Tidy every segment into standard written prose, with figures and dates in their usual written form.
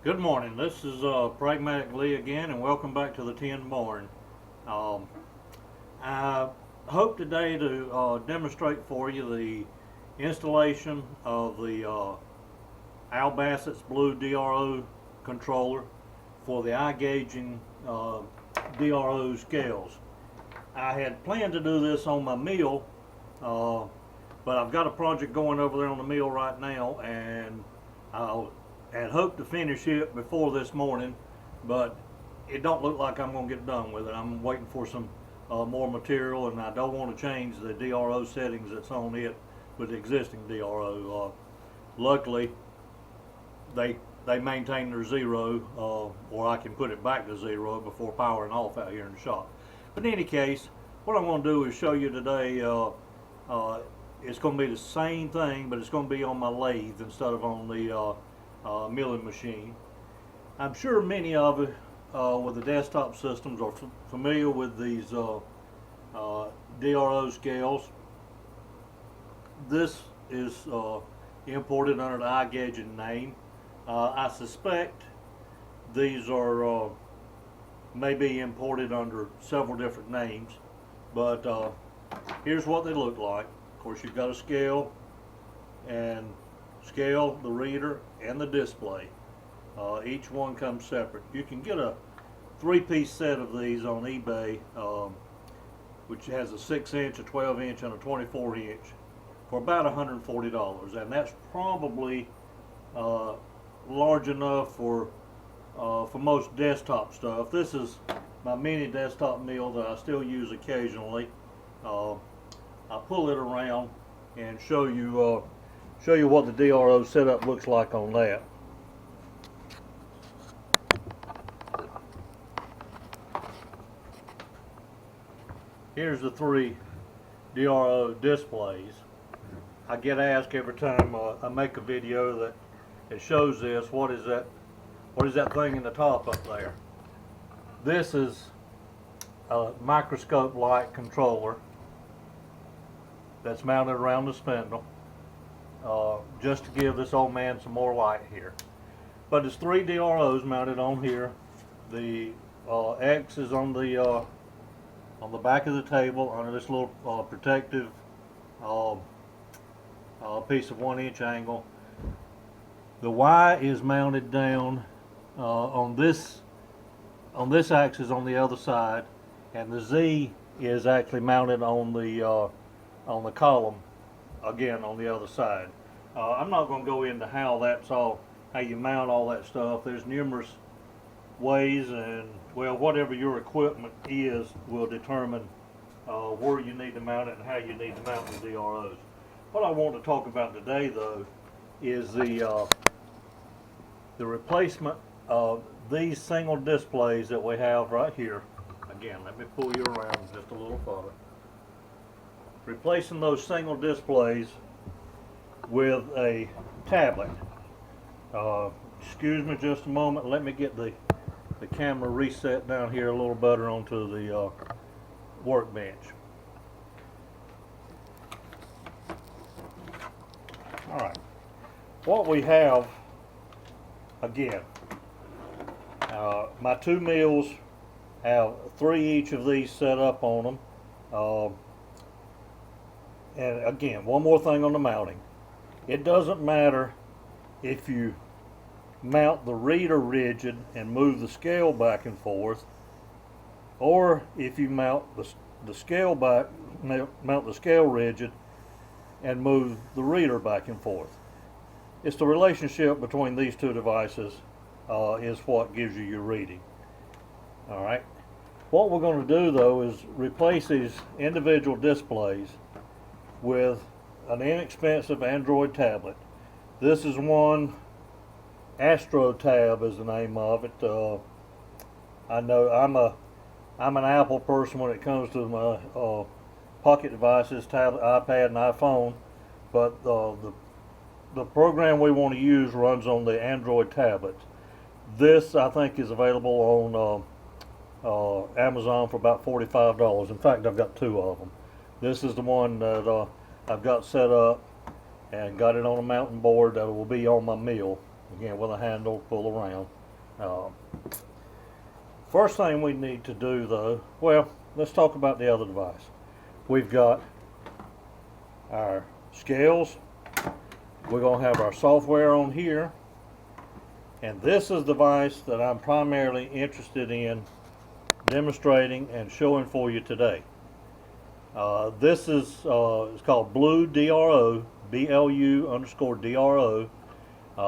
Good morning. This is Pragmatic Lee again, and welcome back to the Tin Barn. I hope today to demonstrate for you the installation of the Al Bassett's Blue DRO controller for the iGaging DRO scales. I had planned to do this on my mill, but I've got a project going over there on the mill right now, and I had hoped to finish it before this morning, but it don't look like I'm going to get done with it. I'm waiting for some more material, and I don't want to change the DRO settings that's on it with the existing DRO. Luckily, they maintain their zero, or I can put it back to zero before powering off out here in the shop. But in any case, what I'm going to do is show you today. It's going to be the same thing, but it's going to be on my lathe instead of on the milling machine. I'm sure many of you with the desktop systems are familiar with these DRO scales. This is imported under the iGaging name. I suspect these are maybe imported under several different names, but here's what they look like. Of course, you've got a scale, the reader, and the display. Each one comes separate. You can get a three-piece set of these on eBay, which has a 6-inch, a 12-inch, and a 24-inch for about $140, and that's probably large enough for most desktop stuff. This is my mini desktop mill that I still use occasionally. I'll pull it around and show you what the DRO setup looks like on that. Here's the three DRO displays. I get asked every time I make a video that it shows this, what is that thing in the top up there? This is a microscope light controller that's mounted around the spindle. Just to give this old man some more light here. But it's three DROs mounted on here. The X is on the back of the table under this little protective piece of 1-inch angle. The Y is mounted down on this axis on the other side, and the Z is actually mounted on the column again on the other side. I'm not going to go into how you mount all that stuff. There's numerous ways, and well, whatever your equipment is will determine where you need to mount it and how you need to mount the DROs. What I want to talk about today, though, is the replacement of these single displays that we have right here. Again, let me pull you around just a little further. Replacing those single displays with a tablet. Excuse me just a moment. Let me get the camera reset down here a little better onto the workbench. Alright. What we have, again, my two mills have 3 each of these set up on them. And again, one more thing on the mounting. It doesn't matter if you mount the reader rigid and move the scale back and forth, or if you mount the scale rigid and move the reader back and forth. It's the relationship between these two devices is what gives you your reading. Alright. What we're going to do, though, is replace these individual displays with an inexpensive Android tablet. This is one, Astro Tab is the name of it. I know I'm an Apple person when it comes to my pocket devices, tablet, iPad, and iPhone, but the program we want to use runs on the Android tablet. This, I think, is available on Amazon for about $45. In fact, I've got 2 of them. This is the one that I've got set up and got it on a mounting board that will be on my mill. Again, with a handle, pull around. Uh, First thing we need to do though, well, let's talk about the other device. We've got our scales. We're going to have our software on here. And this is the device that I'm primarily interested in demonstrating and showing for you today. This is it's called Blue DRO, BLU_DRO.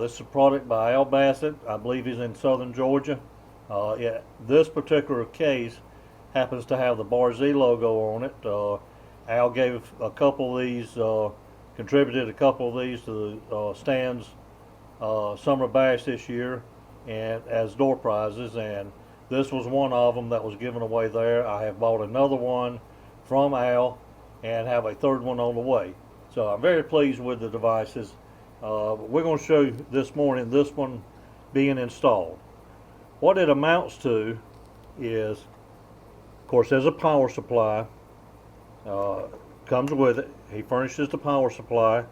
This is a product by Al Bassett. I believe he's in southern Georgia. This particular case happens to have the Bar Z logo on it. Al gave a couple of these, contributed a couple of these to the stands summer bash this year, and as door prizes, and this was one of them that was given away there. I have bought another one from Al and have a third one on the way. So I'm very pleased with the devices. We're going to show you this morning this one being installed. What it amounts to is, of course, there's a power supply. Comes with it. He furnishes the power supply.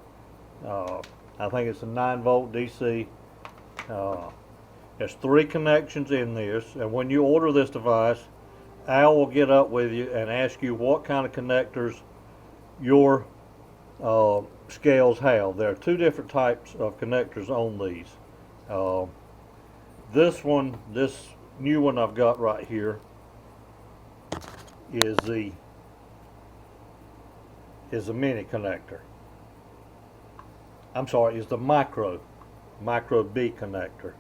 I think it's a 9-volt DC. There's 3 connections in this, and when you order this device, Al will get up with you and ask you what kind of connectors your scales have. There are 2 different types of connectors on these. This new one I've got right here is the mini connector. I'm sorry, is the micro B connector,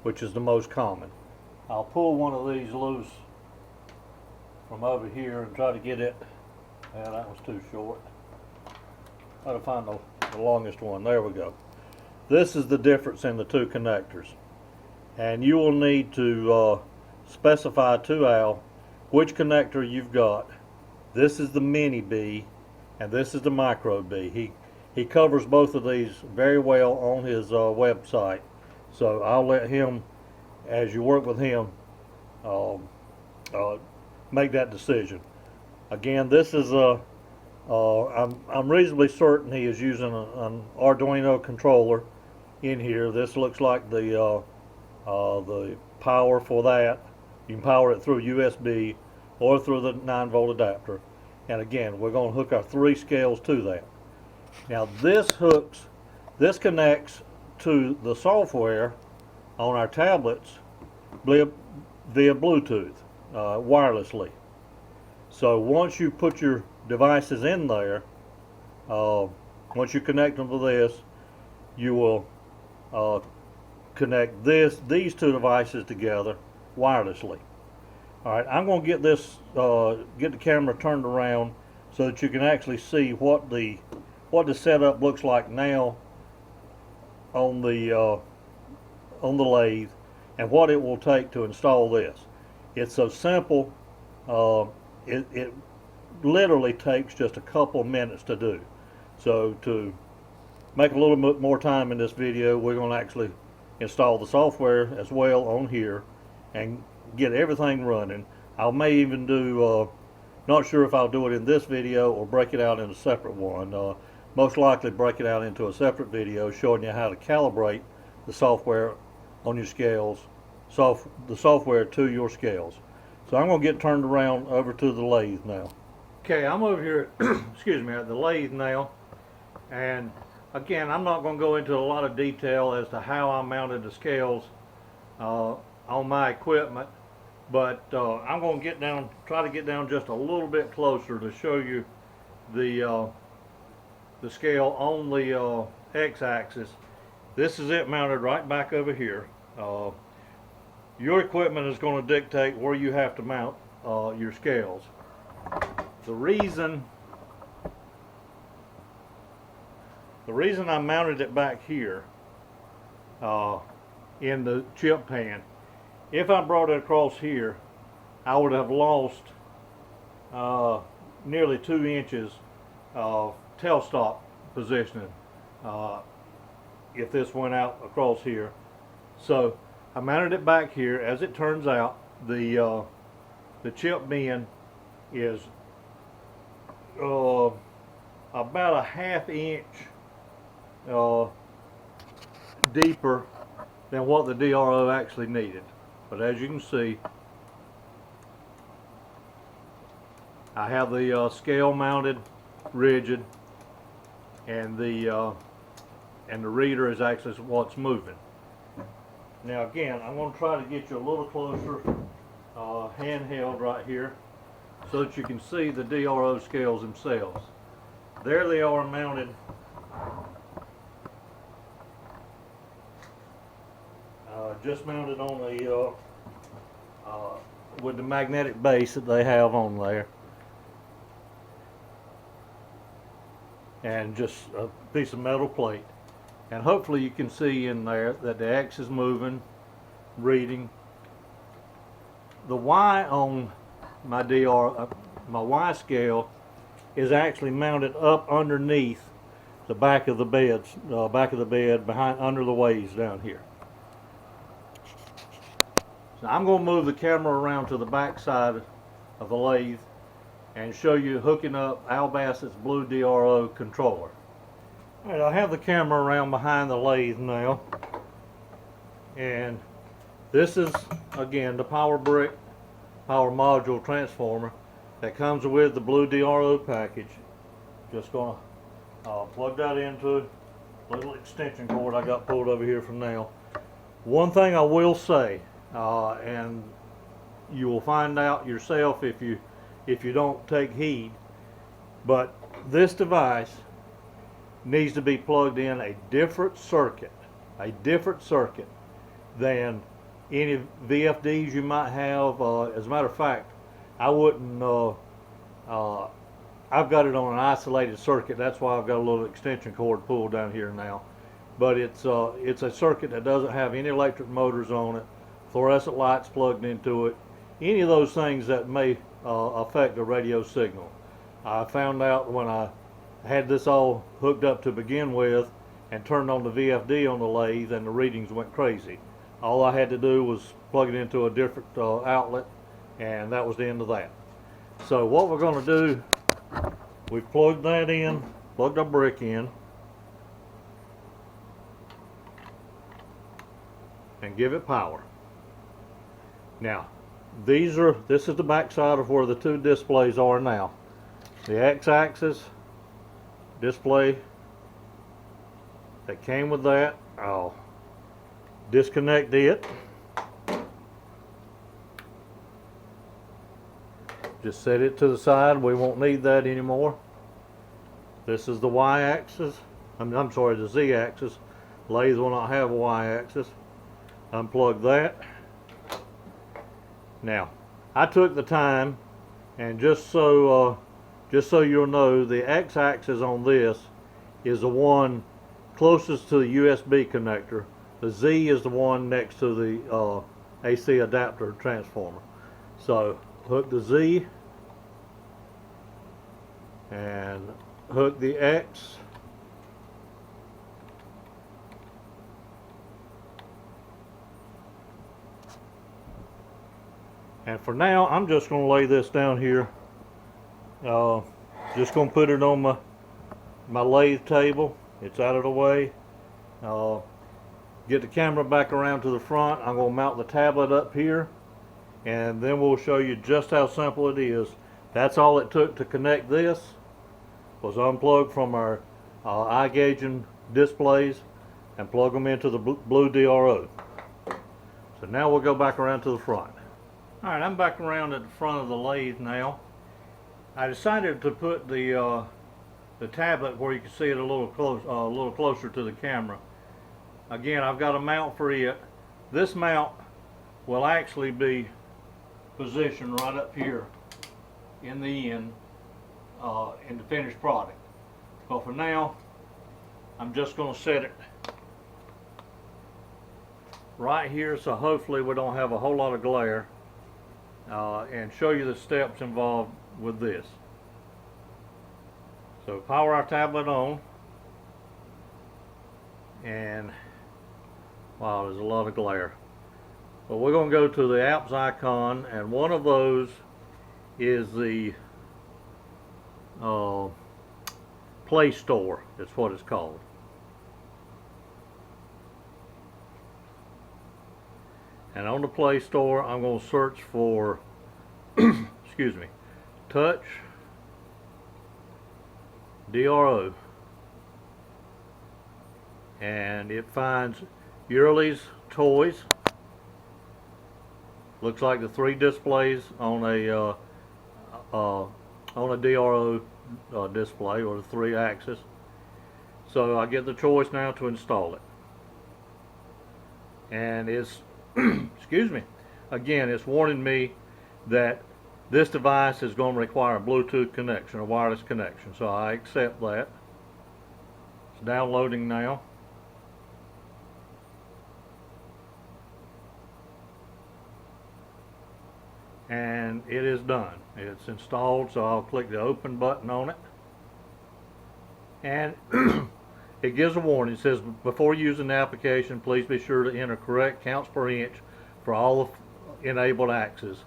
which is the most common. I'll pull one of these loose from over here and try to get it. Yeah, that was too short. Try to find the longest one. There we go. This is the difference in the 2 connectors. And you will need to specify to Al which connector you've got. This is the mini B and this is the micro B. He covers both of these very well on his website. So I'll let him, as you work with him, make that decision. Again, this is I'm reasonably certain he is using an Arduino controller in here. This looks like the power for that. You can power it through USB or through the 9-volt adapter. And again, we're going to hook our 3 scales to that. Now this connects to the software on our tablets via Bluetooth, wirelessly. So once you put your devices in there, once you connect them to this, you will connect these 2 devices together wirelessly. All right, I'm going to get this get the camera turned around so that you can actually see what the setup looks like now on the lathe and what it will take to install this. It's so simple. It literally takes just a couple minutes to do. So to make a little bit more time in this video, we're going to actually install the software as well on here and get everything running. I may even do, not sure if I'll do it in this video or break it out in a separate one. Most likely break it out into a separate video showing you how to calibrate the software on your scales, the software to your scales. So I'm going to get turned around over to the lathe now. Okay, I'm over here excuse me, at the lathe now, and again, I'm not going to go into a lot of detail as to how I mounted the scales on my equipment, but I'm going to try to get down just a little bit closer to show you the scale on the x-axis. This is it mounted right back over here. Your equipment is going to dictate where you have to mount your scales. The reason I mounted it back here in the chip pan, if I brought it across here, I would have lost nearly 2 inches of tailstock positioning if this went out across here. So I mounted it back here. As it turns out, the chip bin is about a 1/2 inch deeper than what the DRO actually needed. But as you can see, I have the scale mounted rigid, and the reader is actually what's moving. Now again, I'm going to try to get you a little closer, handheld right here, so that you can see the DRO scales themselves. There they are mounted just mounted on the with the magnetic base that they have on there, and just a piece of metal plate. And hopefully you can see in there that the X is moving, reading. The Y on my my Y scale is actually mounted up underneath the back of the bed, behind under the ways down here. So I'm going to move the camera around to the back side of the lathe and show you hooking up Al Bassett's Blue DRO controller. Alright, I have the camera around behind the lathe now, and this is again the power module transformer that comes with the Blue DRO package. Just going to plug that into a little extension cord I got pulled over here from now. One thing I will say, and you will find out yourself if you don't take heed, but this device needs to be plugged in a different circuit than any VFDs you might have. As a matter of fact, I wouldn't. I've got it on an isolated circuit. That's why I've got a little extension cord pulled down here now. But it's a circuit that doesn't have any electric motors on it, fluorescent lights plugged into it, any of those things that may affect the radio signal. I found out when I had this all hooked up to begin with and turned on the VFD on the lathe, and the readings went crazy. All I had to do was plug it into a different outlet, and that was the end of that. So what we're going to do, we've plugged that in, plugged our brick in, and give it power. Now this is the back side of where the two displays are now. The X-axis display that came with that, I'll disconnect it. Just set it to the side. We won't need that anymore. This is the Y-axis. I'm sorry, the Z-axis. Lathe will not have a Y-axis. Unplug that. Now, I took the time, and just so you'll know, the X-axis on this is the one closest to the USB connector. The Z is the one next to the AC adapter transformer. So hook the Z and hook the X. And for now, I'm just going to lay this down here. Just going to put it on my lathe table. It's out of the way. Get the camera back around to the front. I'm going to mount the tablet up here, and then we'll show you just how simple it is. That's all it took to connect this, was unplug from our iGaging displays and plug them into the Blue DRO. So now we'll go back around to the front. Alright, I'm back around at the front of the lathe now. I decided to put the tablet where you can see it a little closer to the camera. Again, I've got a mount for it. This mount will actually be positioned right up here in the end in the finished product. But for now, I'm just going to set it right here, so hopefully we don't have a whole lot of glare, and show you the steps involved with this. So power our tablet on, and wow, there's a lot of glare. But we're going to go to the apps icon, and one of those is the Play Store. That's what it's called. And on the Play Store, I'm going to search for, excuse me, TouchDRO. And it finds Yearly's Toys. Looks like the 3 displays on a DRO display, or the 3 axis. So I get the choice now to install it. And it's, excuse me, again, it's warning me that this device is going to require a Bluetooth connection, a wireless connection. So I accept that. It's downloading now. And it is done. It's installed, so I'll click the open button on it. And it gives a warning. It says, before using the application, please be sure to enter correct counts per inch for all the enabled axes.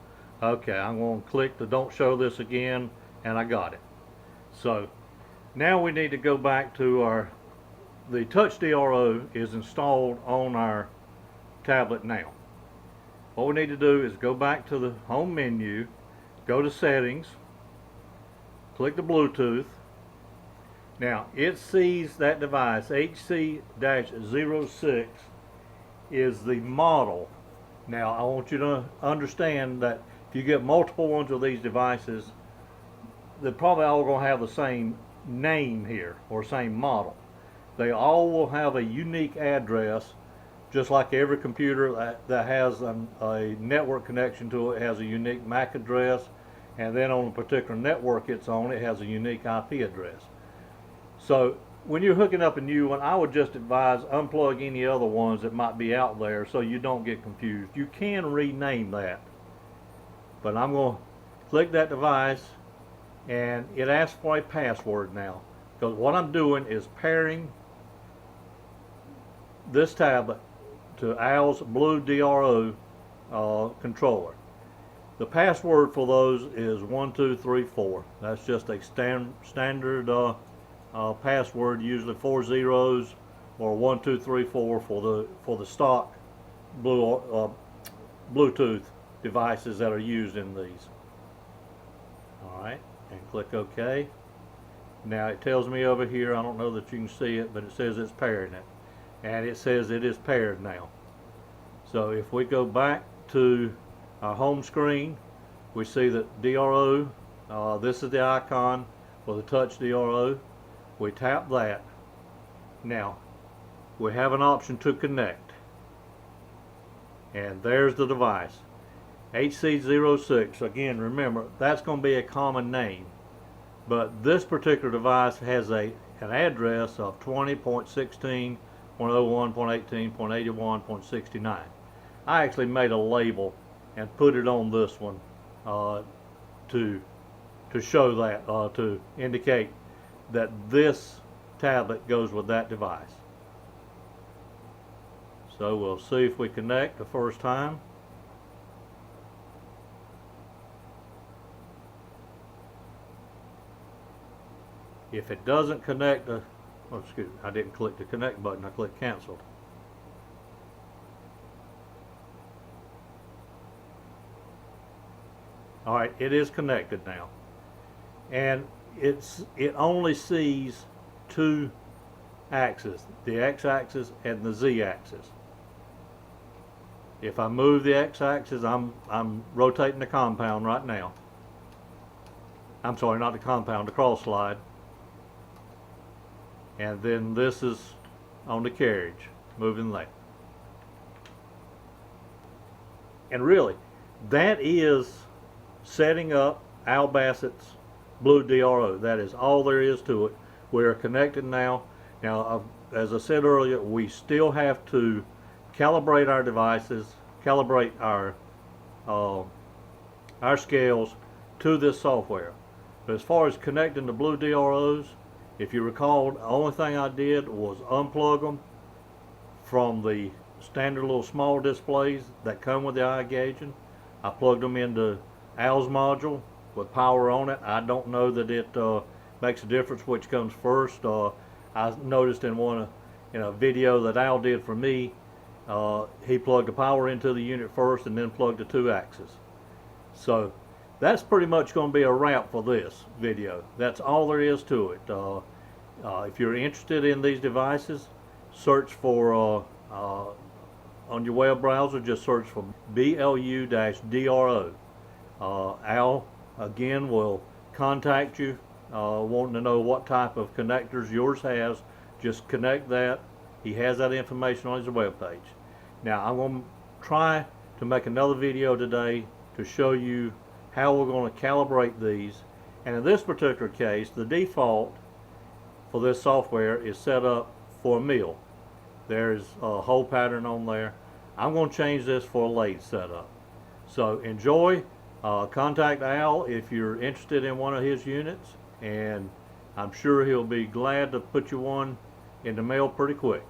Okay, I'm going to click the don't show this again, and I got it. So now we need to go back to the TouchDRO is installed on our tablet now. What we need to do is go back to the home menu, go to settings, click the Bluetooth. Now it sees that device HC-06 is the model. Now I want you to understand that if you get multiple ones of these devices, they're probably all going to have the same name here, or same model. They all will have a unique address, just like every computer that has a network connection to it has a unique MAC address, and then on a particular network it's on, it has a unique IP address. So when you're hooking up a new one, I would just advise unplug any other ones that might be out there so you don't get confused. You can rename that, but I'm going to click that device, and it asks for a password now, because what I'm doing is pairing this tablet to Al's Blue DRO controller. The password for those is 1234. That's just a standard password, usually 4 zeros or 1234 for the stock Bluetooth devices that are used in these. All right, and click OK. Now it tells me over here, I don't know that you can see it, but it says it's pairing it. And it says it is paired now. So if we go back to our home screen, we see that DRO, this is the icon for the TouchDRO. We tap that. Now we have an option to connect, and there's the device, HC-06. Again, remember, that's going to be a common name, but this particular device has an address of 20.16.101.18.81.69. I actually made a label and put it on this one to show that, to indicate that this tablet goes with that device. So we'll see if we connect the first time. If it doesn't connect, oh, excuse me, I didn't click the connect button, I clicked cancel. Alright, it is connected now. And it only sees 2 axes, the x-axis and the z-axis. If I move the x-axis, I'm rotating the compound right now. I'm sorry, not the compound, the cross slide. And then this is on the carriage, moving that. And really, that is setting up Al Bassett's Blue DRO. That is all there is to it. We're connected now. Now, as I said earlier, we still have to calibrate our devices, calibrate our scales to this software. But as far as connecting the Blue DROs, if you recall, the only thing I did was unplug them from the standard little small displays that come with the iGaging. I plugged them into Al's module with power on it. I don't know that it makes a difference which comes first. I noticed in a video that Al did for me, he plugged the power into the unit first and then plugged the 2 axes. So that's pretty much going to be a wrap for this video. That's all there is to it. If you're interested in these devices, search for on your web browser, just search for blu-DRO. Al again will contact you wanting to know what type of connectors yours has. Just connect that. He has that information on his web page. Now I'm going to try to make another video today to show you how we're going to calibrate these. And in this particular case, the default for this software is set up for a mill. There's a hole pattern on there. I'm going to change this for a lathe setup. So enjoy. Contact Al if you're interested in one of his units, and I'm sure he'll be glad to put you one in the mail pretty quick.